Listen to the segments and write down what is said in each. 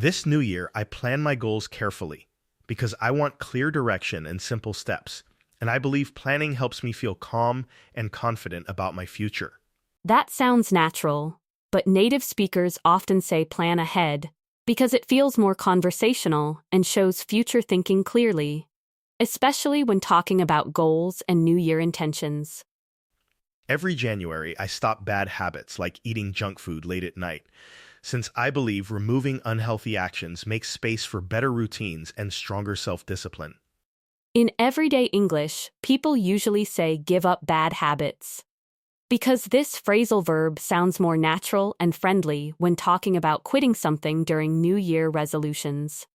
This new year, I plan my goals carefully because I want clear direction and simple steps, and I believe planning helps me feel calm and confident about my future. That sounds natural, but native speakers often say plan ahead because it feels more conversational and shows future thinking clearly, especially when talking about goals and New Year intentions. Every January, I stop bad habits like eating junk food late at night, since I believe removing unhealthy actions makes space for better routines and stronger self-discipline. In everyday English, people usually say give up bad habits because this phrasal verb sounds more natural and friendly when talking about quitting something during New Year resolutions.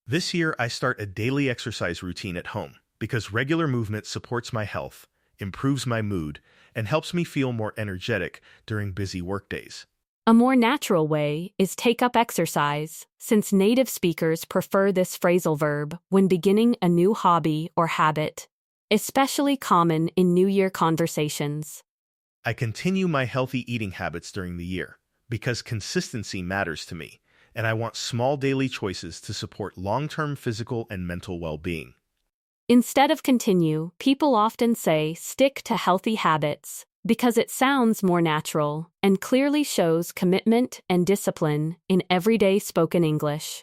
This year, I start a daily exercise routine at home because regular movement supports my health, improves my mood, and helps me feel more energetic during busy workdays. A more natural way is take up exercise, since native speakers prefer this phrasal verb when beginning a new hobby or habit, especially common in New Year conversations. I continue my healthy eating habits during the year because consistency matters to me, and I want small daily choices to support long-term physical and mental well-being. Instead of continue, people often say stick to healthy habits because it sounds more natural and clearly shows commitment and discipline in everyday spoken English.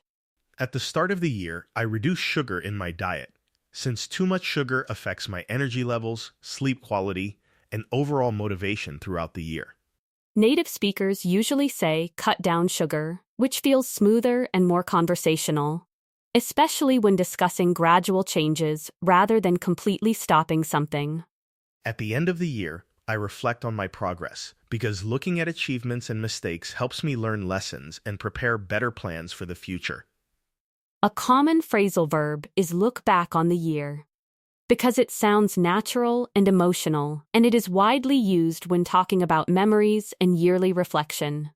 At the start of the year, I reduce sugar in my diet, since too much sugar affects my energy levels, sleep quality, and overall motivation throughout the year. Native speakers usually say cut down sugar, which feels smoother and more conversational, especially when discussing gradual changes rather than completely stopping something. At the end of the year, I reflect on my progress because looking at achievements and mistakes helps me learn lessons and prepare better plans for the future. A common phrasal verb is look back on the year because it sounds natural and emotional, and it is widely used when talking about memories and yearly reflection.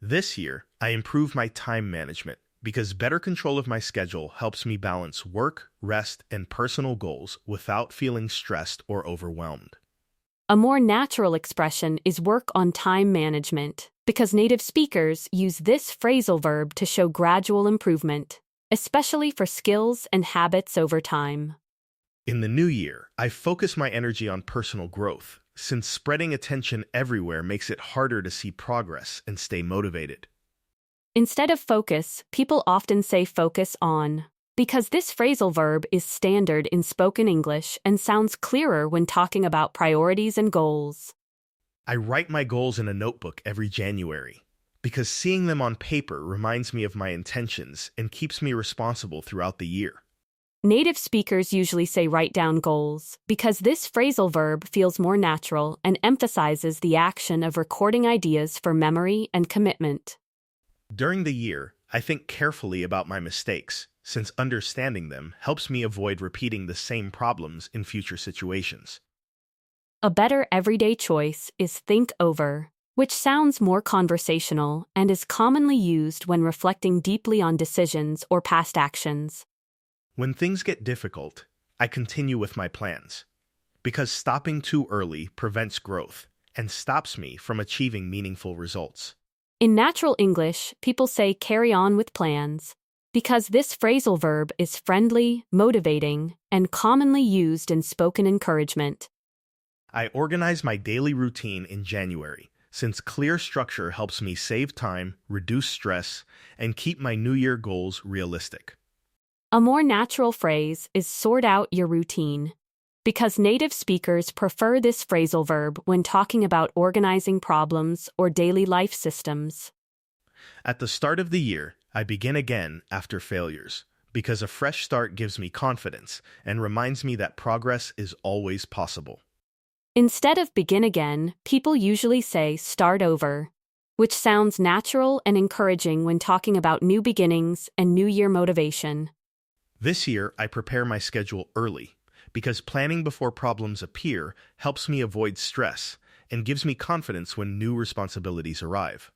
This year, I improve my time management because better control of my schedule helps me balance work, rest, and personal goals without feeling stressed or overwhelmed. A more natural expression is work on time management because native speakers use this phrasal verb to show gradual improvement, especially for skills and habits over time. In the new year, I focus my energy on personal growth, since spreading attention everywhere makes it harder to see progress and stay motivated. Instead of focus, people often say focus on, because this phrasal verb is standard in spoken English and sounds clearer when talking about priorities and goals. I write my goals in a notebook every January, because seeing them on paper reminds me of my intentions and keeps me responsible throughout the year. Native speakers usually say write down goals because this phrasal verb feels more natural and emphasizes the action of recording ideas for memory and commitment. During the year, I think carefully about my mistakes, since understanding them helps me avoid repeating the same problems in future situations. A better everyday choice is think over, which sounds more conversational and is commonly used when reflecting deeply on decisions or past actions. When things get difficult, I continue with my plans, because stopping too early prevents growth and stops me from achieving meaningful results. In natural English, people say carry on with plans because this phrasal verb is friendly, motivating, and commonly used in spoken encouragement. I organize my daily routine in January, since clear structure helps me save time, reduce stress, and keep my New Year goals realistic. A more natural phrase is sort out your routine because native speakers prefer this phrasal verb when talking about organizing problems or daily life systems. At the start of the year, I begin again after failures, because a fresh start gives me confidence and reminds me that progress is always possible. Instead of begin again, people usually say start over, which sounds natural and encouraging when talking about new beginnings and New Year motivation. This year, I prepare my schedule early, because planning before problems appear helps me avoid stress and gives me confidence when new responsibilities arrive.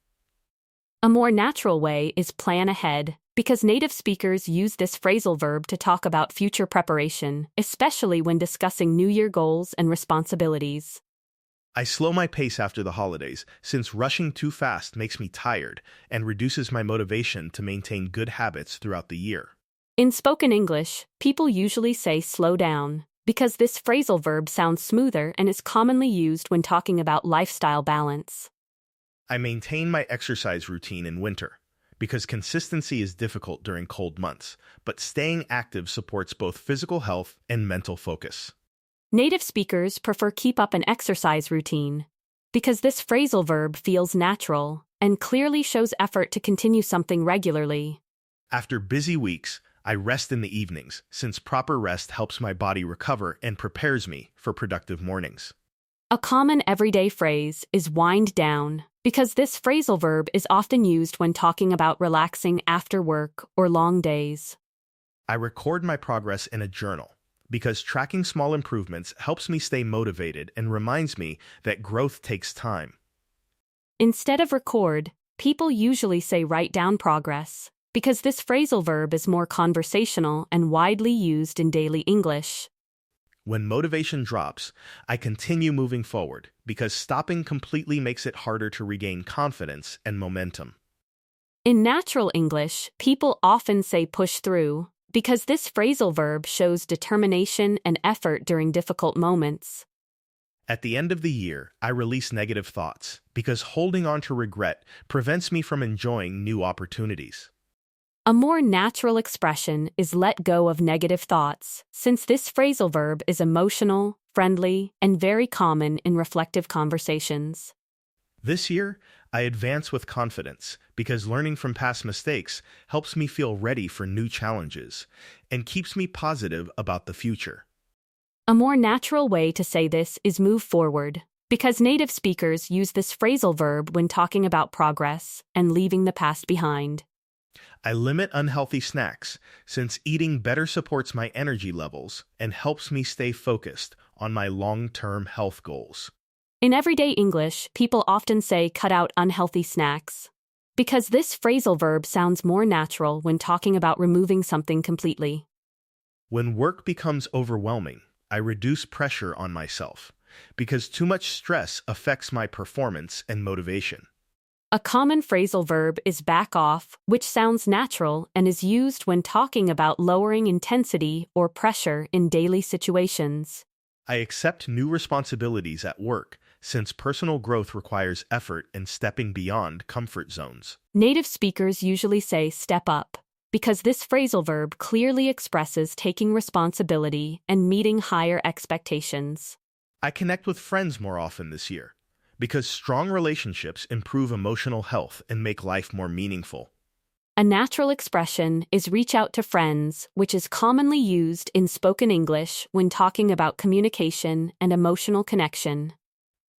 A more natural way is plan ahead, because native speakers use this phrasal verb to talk about future preparation, especially when discussing New Year goals and responsibilities. I slow my pace after the holidays, since rushing too fast makes me tired and reduces my motivation to maintain good habits throughout the year. In spoken English, people usually say slow down, because this phrasal verb sounds smoother and is commonly used when talking about lifestyle balance. I maintain my exercise routine in winter, because consistency is difficult during cold months, but staying active supports both physical health and mental focus. Native speakers prefer keep up an exercise routine, because this phrasal verb feels natural and clearly shows effort to continue something regularly. After busy weeks, I rest in the evenings, since proper rest helps my body recover and prepares me for productive mornings. A common everyday phrase is wind down, because this phrasal verb is often used when talking about relaxing after work or long days. I record my progress in a journal, because tracking small improvements helps me stay motivated and reminds me that growth takes time. Instead of record, people usually say write down progress, because this phrasal verb is more conversational and widely used in daily English. When motivation drops, I continue moving forward, because stopping completely makes it harder to regain confidence and momentum. In natural English, people often say push through, because this phrasal verb shows determination and effort during difficult moments. At the end of the year, I release negative thoughts, because holding on to regret prevents me from enjoying new opportunities. A more natural expression is let go of negative thoughts, since this phrasal verb is emotional, friendly, and very common in reflective conversations. This year, I advance with confidence, because learning from past mistakes helps me feel ready for new challenges and keeps me positive about the future. A more natural way to say this is move forward, because native speakers use this phrasal verb when talking about progress and leaving the past behind. I limit unhealthy snacks, since eating better supports my energy levels and helps me stay focused on my long-term health goals. In everyday English, people often say cut out unhealthy snacks, because this phrasal verb sounds more natural when talking about removing something completely. When work becomes overwhelming, I reduce pressure on myself, because too much stress affects my performance and motivation. A common phrasal verb is back off, which sounds natural and is used when talking about lowering intensity or pressure in daily situations. I accept new responsibilities at work, since personal growth requires effort and stepping beyond comfort zones. Native speakers usually say step up, because this phrasal verb clearly expresses taking responsibility and meeting higher expectations. I connect with friends more often this year, because strong relationships improve emotional health and make life more meaningful. A natural expression is reach out to friends, which is commonly used in spoken English when talking about communication and emotional connection.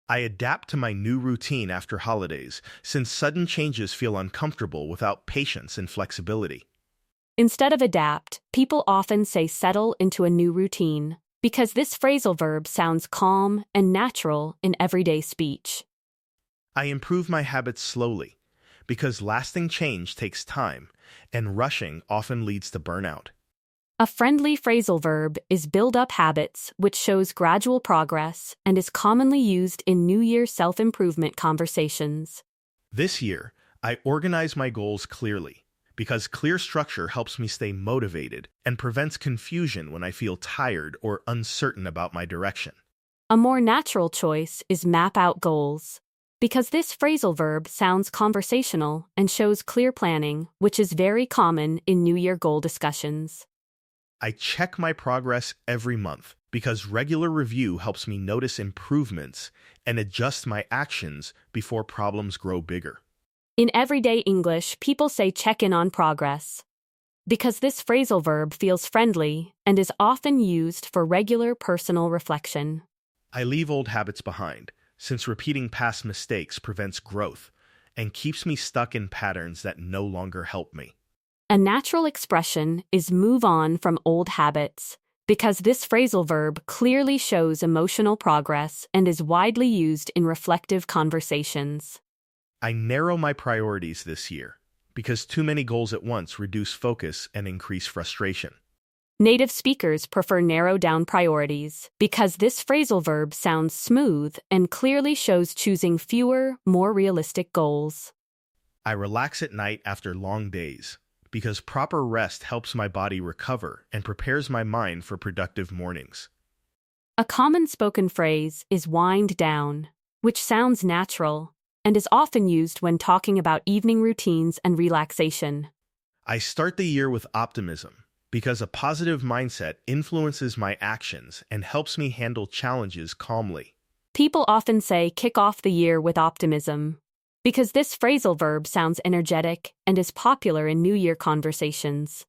I adapt to my new routine after holidays, since sudden changes feel uncomfortable without patience and flexibility. Instead of adapt, people often say settle into a new routine, because this phrasal verb sounds calm and natural in everyday speech. I improve my habits slowly, because lasting change takes time, and rushing often leads to burnout. A friendly phrasal verb is build up habits, which shows gradual progress and is commonly used in New Year self-improvement conversations. This year, I organize my goals clearly, because clear structure helps me stay motivated and prevents confusion when I feel tired or uncertain about my direction. A more natural choice is map out goals, because this phrasal verb sounds conversational and shows clear planning, which is very common in New Year goal discussions. I check my progress every month, because regular review helps me notice improvements and adjust my actions before problems grow bigger. In everyday English, people say check in on progress, because this phrasal verb feels friendly and is often used for regular personal reflection. I leave old habits behind, since repeating past mistakes prevents growth and keeps me stuck in patterns that no longer help me. A natural expression is move on from old habits, because this phrasal verb clearly shows emotional progress and is widely used in reflective conversations. I narrow my priorities this year, because too many goals at once reduce focus and increase frustration. Native speakers prefer narrow-down priorities because this phrasal verb sounds smooth and clearly shows choosing fewer, more realistic goals. I relax at night after long days because proper rest helps my body recover and prepares my mind for productive mornings. A common spoken phrase is wind down, which sounds natural and is often used when talking about evening routines and relaxation. I start the year with optimism because a positive mindset influences my actions and helps me handle challenges calmly. People often say kick off the year with optimism because this phrasal verb sounds energetic and is popular in New Year conversations.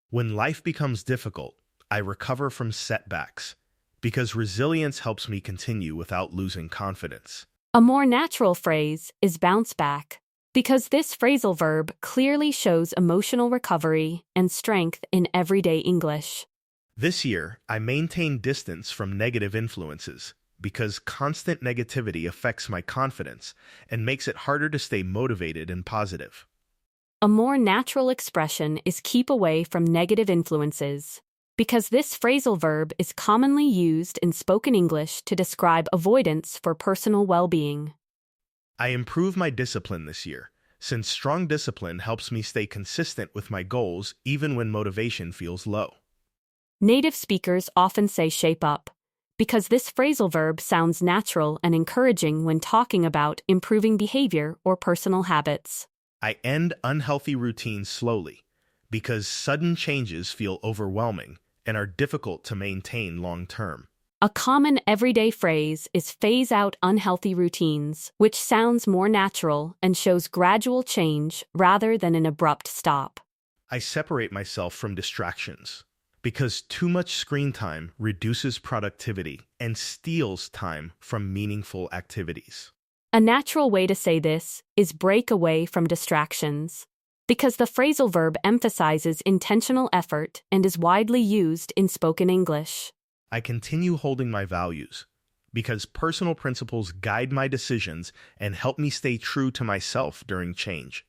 When life becomes difficult, I recover from setbacks because resilience helps me continue without losing confidence. A more natural phrase is bounce back because this phrasal verb clearly shows emotional recovery and strength in everyday English. This year, I maintain distance from negative influences because constant negativity affects my confidence and makes it harder to stay motivated and positive. A more natural expression is keep away from negative influences because this phrasal verb is commonly used in spoken English to describe avoidance for personal well-being. I improve my discipline this year, since strong discipline helps me stay consistent with my goals even when motivation feels low. Native speakers often say shape up because this phrasal verb sounds natural and encouraging when talking about improving behavior or personal habits. I end unhealthy routines slowly because sudden changes feel overwhelming and are difficult to maintain long term. A common everyday phrase is phase out unhealthy routines, which sounds more natural and shows gradual change rather than an abrupt stop. I separate myself from distractions because too much screen time reduces productivity and steals time from meaningful activities. A natural way to say this is break away from distractions, because the phrasal verb emphasizes intentional effort and is widely used in spoken English. I continue holding my values because personal principles guide my decisions and help me stay true to myself during change.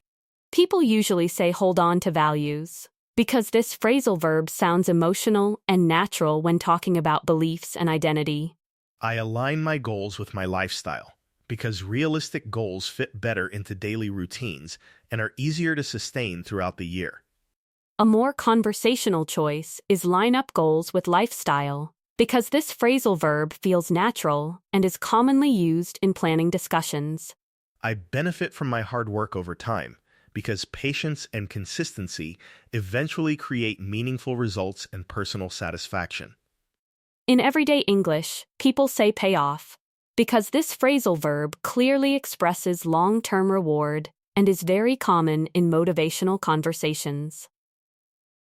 People usually say hold on to values because this phrasal verb sounds emotional and natural when talking about beliefs and identity. I align my goals with my lifestyle because realistic goals fit better into daily routines and are easier to sustain throughout the year. A more conversational choice is line up goals with lifestyle, because this phrasal verb feels natural and is commonly used in planning discussions. I benefit from my hard work over time because patience and consistency eventually create meaningful results and personal satisfaction. In everyday English, people say pay off, because this phrasal verb clearly expresses long-term reward and is very common in motivational conversations.